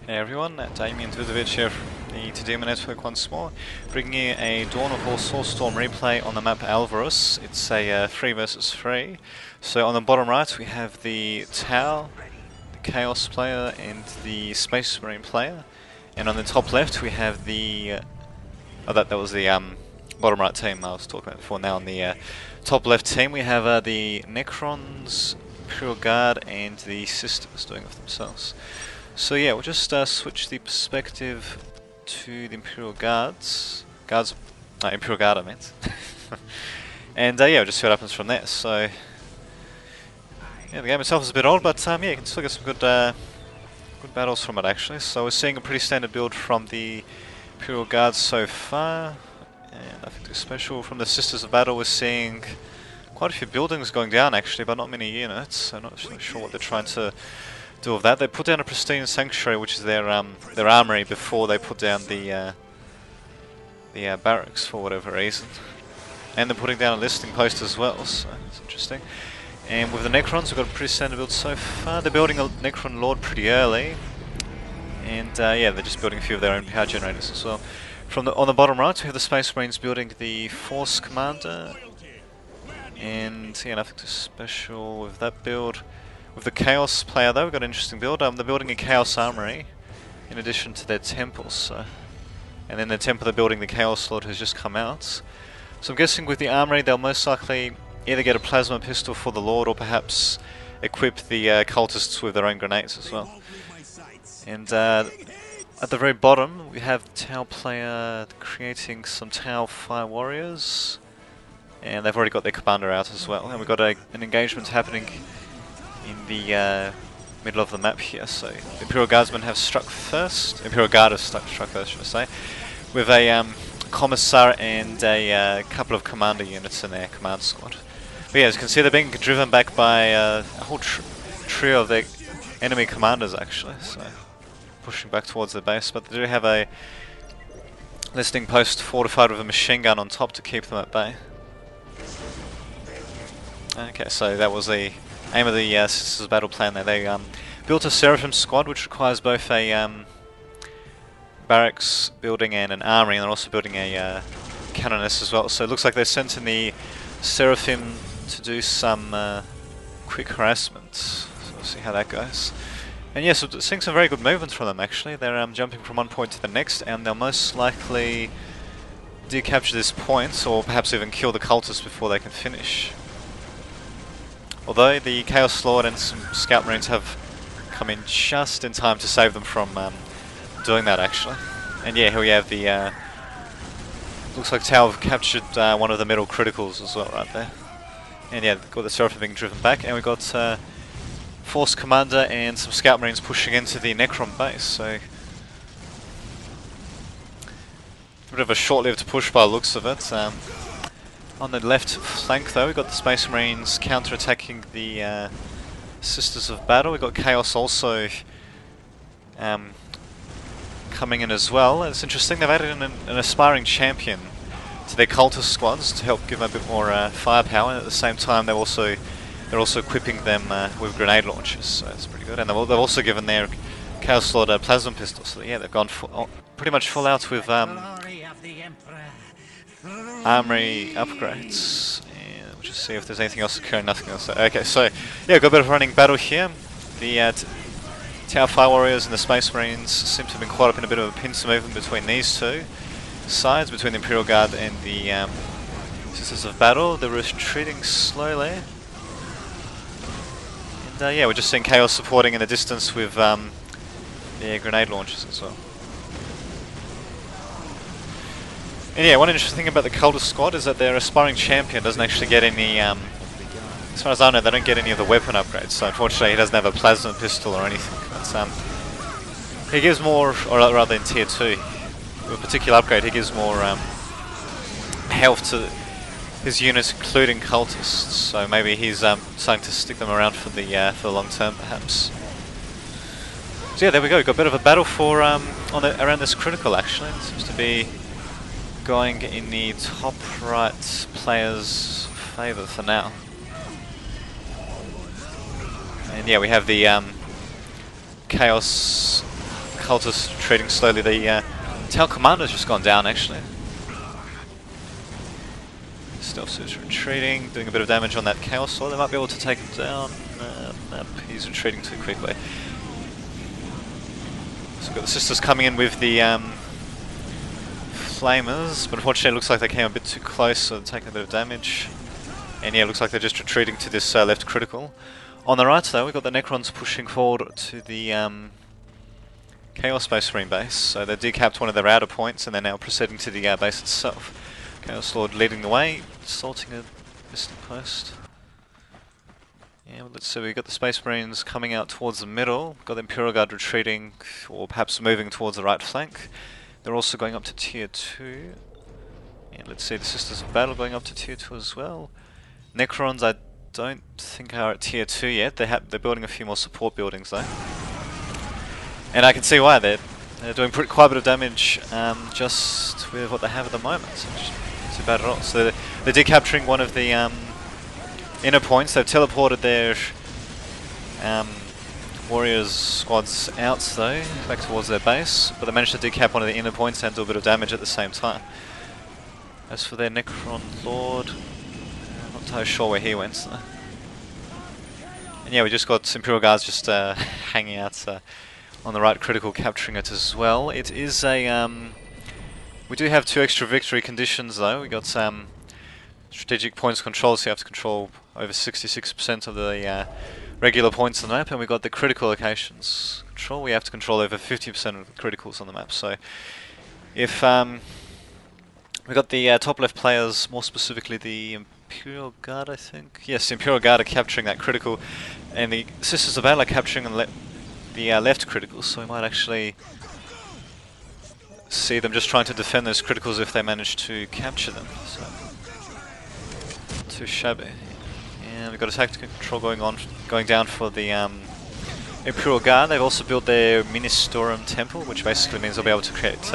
Hey everyone, Damien Tvidovic here from the Tadema Network once more, bringing you a Dawn of War Soulstorm replay on the map Alvarus. It's a 3 versus 3. So on the bottom right we have the Tau, the Chaos player and the Space Marine player, and on the top left we have the that was the bottom right team I was talking about before. Now on the top left team we have the Necrons, Imperial Guard and the Sisters doing it themselves. So yeah, we'll just switch the perspective to the Imperial Imperial Guard I meant. And yeah, we'll just see what happens from there. So yeah, the game itself is a bit old, but yeah, you can still get some good battles from it actually. So we're seeing a pretty standard build from the Imperial Guard so far, and nothing too special. From the Sisters of Battle we're seeing quite a few buildings going down actually, but not many units, so not really sure what they're trying to do with that. They put down a pristine sanctuary, which is their armory, before they put down the barracks for whatever reason. And they're putting down a listing post as well, so it's interesting. And with the Necrons, we've got a pretty standard build so far. They're building a Necron Lord pretty early, and yeah, they're just building a few of their own power generators as well. On the bottom right, we have the Space Marines building the Force Commander, and yeah, nothing too special with that build. With the Chaos player though, we've got an interesting build. They're building a Chaos Armory in addition to their temples, so. And then the temple they're building, the Chaos Lord, has just come out. So I'm guessing with the Armory they'll most likely either get a Plasma Pistol for the Lord or perhaps equip the cultists with their own grenades as well. And at the very bottom we have the Tau player creating some Tau Fire Warriors, and they've already got their commander out as well. And we've got an engagement happening in the middle of the map here. So the Imperial Guardsmen have struck first. Imperial Guard has struck first, should I say, with a Commissar and a couple of commander units in their command squad. But yeah, as you can see, they're being driven back by a whole trio of their enemy commanders actually, so pushing back towards their base. But they do have a listing post fortified with a machine gun on top to keep them at bay. Okay, so that was the aim of the Sisters battle plan there. They built a Seraphim squad, which requires both a barracks building and an armory, and they're also building a canoness as well. So it looks like they sent in the Seraphim to do some quick harassment. So we'll see how that goes. And yes, we're seeing some very good movements from them actually. They're jumping from one point to the next, and they'll most likely decapture this point, or perhaps even kill the cultists before they can finish. Although the Chaos Lord and some Scout Marines have come in just in time to save them from doing that actually. And yeah, here we have the looks like Tau have captured one of the middle criticals as well right there. And yeah, got the Seraphim being driven back, and we've got Force Commander and some Scout Marines pushing into the Necron base, so a bit of a short-lived push by the looks of it. On the left flank though, we've got the Space Marines counter-attacking the Sisters of Battle. We've got Chaos also coming in as well. And it's interesting, they've added in an aspiring champion to their cultist squads to help give them a bit more firepower, and at the same time they're also equipping them with grenade launchers, so it's pretty good. And they've also given their Chaos Lord a plasma pistol, so yeah, they've gone pretty much full out with armory upgrades. And we'll just see if there's anything else occurring. Nothing else. Okay, so yeah, got a bit of a running battle here. The Tau Fire Warriors and the Space Marines seem to have been caught up in a bit of a pincer movement between these two sides, between the Imperial Guard and the Sisters of Battle. They're retreating slowly. And yeah, we're just seeing Chaos supporting in the distance with their grenade launchers as well. And yeah, one interesting thing about the Cultist squad is that their aspiring champion doesn't actually get any, as far as I know, they don't get any of the weapon upgrades, so unfortunately he doesn't have a plasma pistol or anything. But, he gives more, or rather in tier 2, with a particular upgrade he gives more health to his units, including cultists, so maybe he's starting to stick them around for the long term perhaps. So yeah, there we go, got a bit of a battle for around this critical actually. It seems to be going in the top right player's favour for now. And yeah, we have the Chaos cultists retreating slowly. The Tau Commander's just gone down actually. Stealth suit's retreating, doing a bit of damage on that Chaos Lord. They might be able to take him down. Nope, he's retreating too quickly. So we've got the Sisters coming in with the Flamers, but unfortunately it looks like they came a bit too close, so they're taking a bit of damage. And yeah, it looks like they're just retreating to this left critical. On the right though, we've got the Necrons pushing forward to the Chaos Space Marine base. So they decapped one of their outer points and they're now proceeding to the base itself. Chaos Lord leading the way, assaulting a distant post. Yeah, well, let's see, we've got the Space Marines coming out towards the middle. Got the Imperial Guard retreating, or perhaps moving towards the right flank. They're also going up to Tier 2. And let's see, the Sisters of Battle going up to Tier 2 as well. Necrons I don't think are at Tier 2 yet. They're building a few more support buildings though. And I can see why. They're doing quite a bit of damage just with what they have at the moment. So too bad at all. So they're decapturing one of the inner points. They've teleported their warriors squads out though, back towards their base. But they managed to decap one of the inner points and do a bit of damage at the same time. As for their Necron Lord, not entirely sure where he went. So. And yeah, we just got Imperial Guards just hanging out on the right critical, capturing it as well. It is a... we do have 2 extra victory conditions though. We got strategic points control, so you have to control over 66% of the regular points on the map, and we've got the critical locations control. We have to control over 50% of the criticals on the map. So if we got the top left players, more specifically the Imperial Guard, I think. Yes, the Imperial Guard are capturing that critical, and the Sisters of Battle are capturing the left criticals, so we might actually see them just trying to defend those criticals if they manage to capture them. So, too shabby. And we've got a tactical control going down for the Imperial Guard. They've also built their Ministorum Temple, which basically means they'll be able to create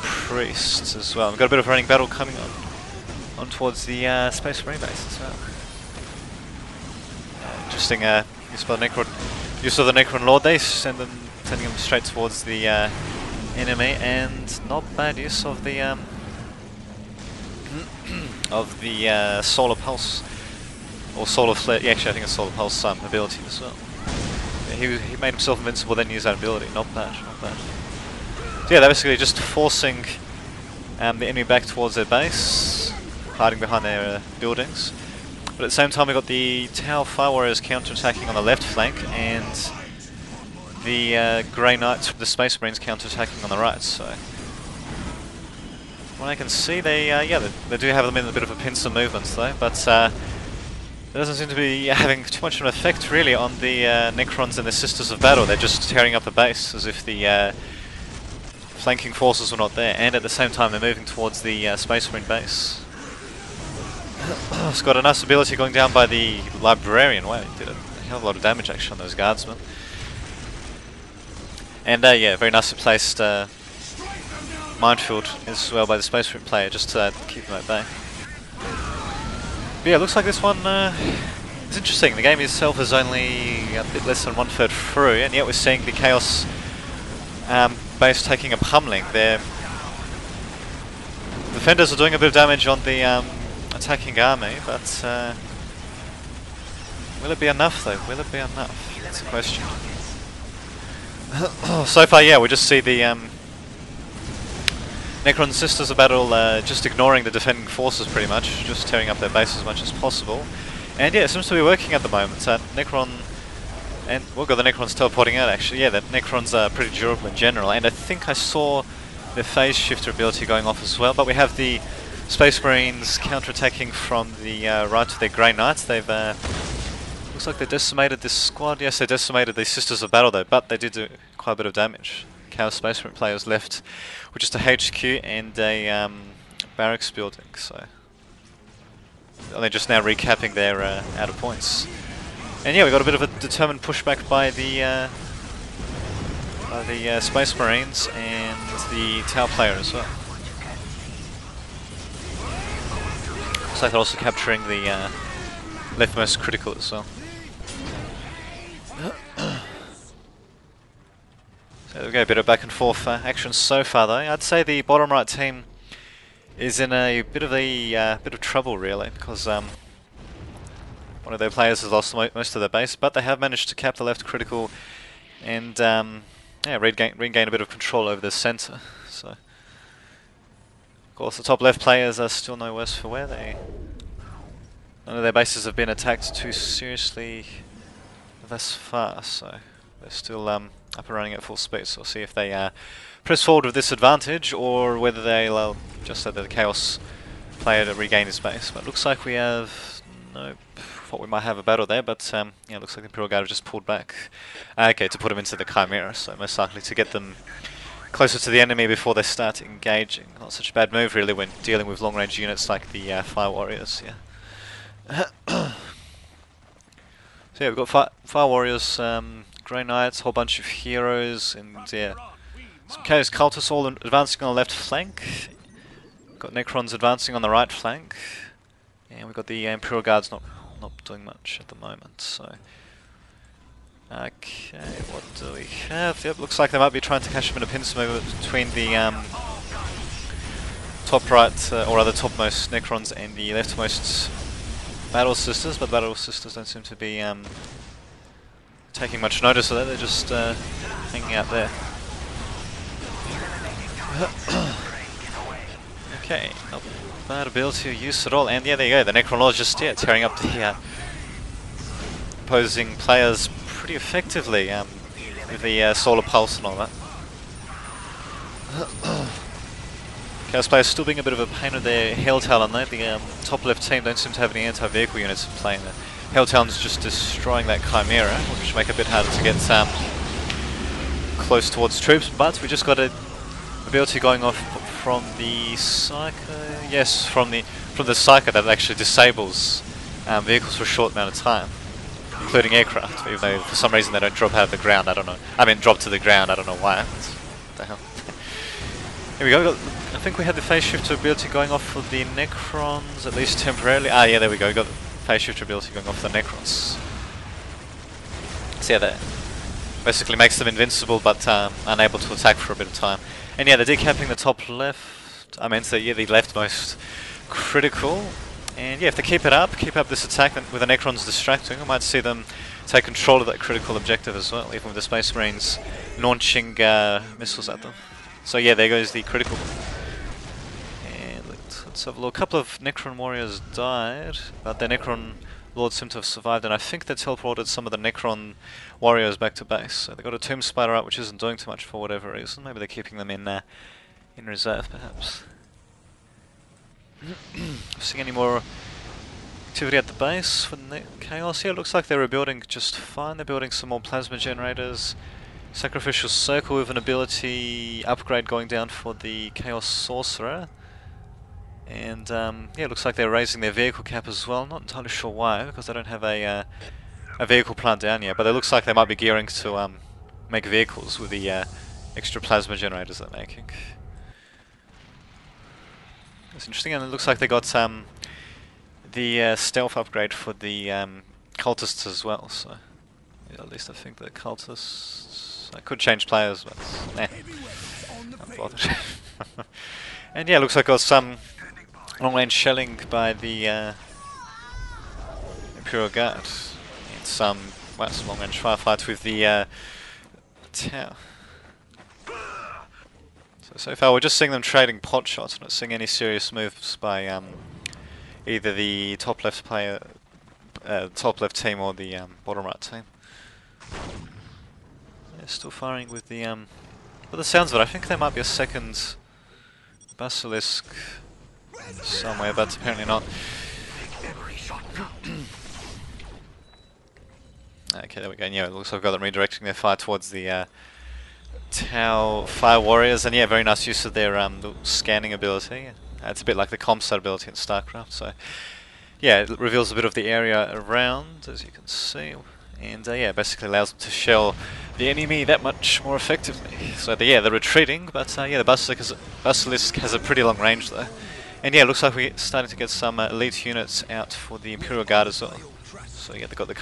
priests as well. We've got a bit of running battle coming on towards the Space Marine base as well. Interesting use of the Necron Lord. They sending them straight towards the enemy, and not bad use of the Solar Pulse or Solar Flare. Yeah, actually, I think it's Solar Pulse ability as well. Yeah, he made himself invincible, then used that ability. Not bad, not bad. So yeah, they're basically just forcing the enemy back towards their base, hiding behind their buildings. But at the same time, we've got the Tau Fire Warriors counter-attacking on the left flank, and the Grey Knights from the Space Marines counter-attacking on the right. So, what I can see, they do have them in a bit of a pincer movement though, but it doesn't seem to be having too much of an effect really on the Necrons and the Sisters of Battle. They're just tearing up the base as if the flanking forces were not there, and at the same time they're moving towards the Space Marine base. It's got a nice ability going down by the Librarian. Wow, he did a hell of a lot of damage actually on those guardsmen. And yeah, very nicely placed minefield as well by the Space Marine player, just to keep them at bay. But yeah, looks like this one is interesting. The game itself is only a bit less than 1/3 through, and yet we're seeing the Chaos base taking a pummeling. Their defenders are doing a bit of damage on the attacking army, but will it be enough though? Will it be enough? That's the question. So far, yeah, we just see the Necron Sisters of Battle just ignoring the defending forces pretty much, just tearing up their base as much as possible. And yeah, it seems to be working at the moment. Necron, and we've got the Necrons teleporting out actually. Yeah, the Necrons are pretty durable in general, and I think I saw their phase shifter ability going off as well. But we have the Space Marines counter-attacking from the right to their Grey Knights. They've looks like they decimated this squad. Yes, they decimated the Sisters of Battle though, but they did do quite a bit of damage. Chaos Space Marine players left with just a HQ and a barracks building, so they're just now recapping their outer points. And yeah, we got a bit of a determined pushback by the Space Marines and the Tau player as well. Looks like they're also capturing the leftmost critical as well. So There we go, a bit of back and forth action so far though. I'd say the bottom right team is in a bit of trouble really, because one of their players has lost most of their base, but they have managed to cap the left critical and yeah, regain a bit of control over the centre. So, of course, the top left players are still no worse for wear. None of their bases have been attacked too seriously thus far, so they're still up and running at full speed. So we'll see if they press forward with this advantage, or whether they'll just let the Chaos player to regain his base. But it looks like we have nope. Thought we might have a battle there, but yeah, it looks like the Imperial Guard have just pulled back. Okay, to put them into the Chimera, so most likely to get them closer to the enemy before they start engaging. Not such a bad move really when dealing with long-range units like the Fire Warriors. Yeah. So yeah, we've got Fire Warriors, Grey Knights, a whole bunch of heroes, and yeah, some Chaos Cultists all advancing on the left flank. We've got Necrons advancing on the right flank, and we've got the Imperial Guards not doing much at the moment. So, okay, what do we have? Yep, looks like they might be trying to catch them in a pincer movement between the top right, or rather topmost Necrons and the leftmost Battle Sisters, but the Battle Sisters don't seem to be taking much notice of that. They're just hanging out there. Okay, not bad ability or use at all, and yeah, there you go, the Necron Lord's just tearing up the opposing players pretty effectively with the Solar Pulse and all that. Chaos players still being a bit of a pain with their Hail Talon though. The top left team don't seem to have any anti-vehicle units in play. The Hail Talon's just destroying that Chimera, which will make it a bit harder to get close towards troops, but we just got a ability going off from the Psycho. Yes, from the Psycho that actually disables vehicles for a short amount of time, including aircraft. Even though for some reason they don't drop out of the ground, I don't know. I mean, drop to the ground. I don't know why. What the hell? Here we go. I think we had the phase shifter ability going off for the Necrons, at least temporarily. Ah, yeah, there we go. We got the phase shifter ability going off for the Necrons. So yeah, that basically makes them invincible, but unable to attack for a bit of time. And yeah, they're decapping the top left. I meant so yeah, the leftmost critical. And yeah, if they keep up this attack with the Necrons distracting, I might see them take control of that critical objective as well, even with the Space Marines launching missiles at them. So yeah, there goes the critical. And let's have a look. A couple of Necron warriors died, but the Necron Lords seem to have survived, and I think they teleported some of the Necron warriors back to base. So they got a Tomb Spider out, which isn't doing too much for whatever reason. Maybe they're keeping them in reserve, perhaps. Seeing any more activity at the base for the Chaos? Yeah, it looks like they're rebuilding just fine. They're building some more plasma generators. Sacrificial Circle with an ability upgrade going down for the Chaos Sorcerer. And yeah, it looks like they're raising their vehicle cap as well. Not entirely sure why, because they don't have a vehicle plant down yet. But it looks like they might be gearing to make vehicles with the extra plasma generators they're making. That's interesting, and it looks like they got the stealth upgrade for the cultists as well. So yeah, at least I think the cultists. I could change players, but not bothered. And yeah, it looks like got some long-range shelling by the Imperial Guard, and some long-range firefights with the tower. So far we're just seeing them trading pot shots, not seeing any serious moves by either the top left player, top left team, or the bottom right team. They're still firing with the by the sounds of it, I think there might be a second Basilisk somewhere, but apparently not. Okay, there we go. And yeah, it looks like we've got them redirecting their fire towards the Tau Fire Warriors, and yeah, very nice use of their scanning ability. It's a bit like the ComSat ability in StarCraft, so yeah, it reveals a bit of the area around, as you can see, and yeah, basically allows them to shell the enemy that much more effectively. So yeah, they're retreating, but yeah, the Basilisk has a pretty long range though. And yeah, it looks like we're starting to get some elite units out for the Imperial Guard as well. So yeah, they've got the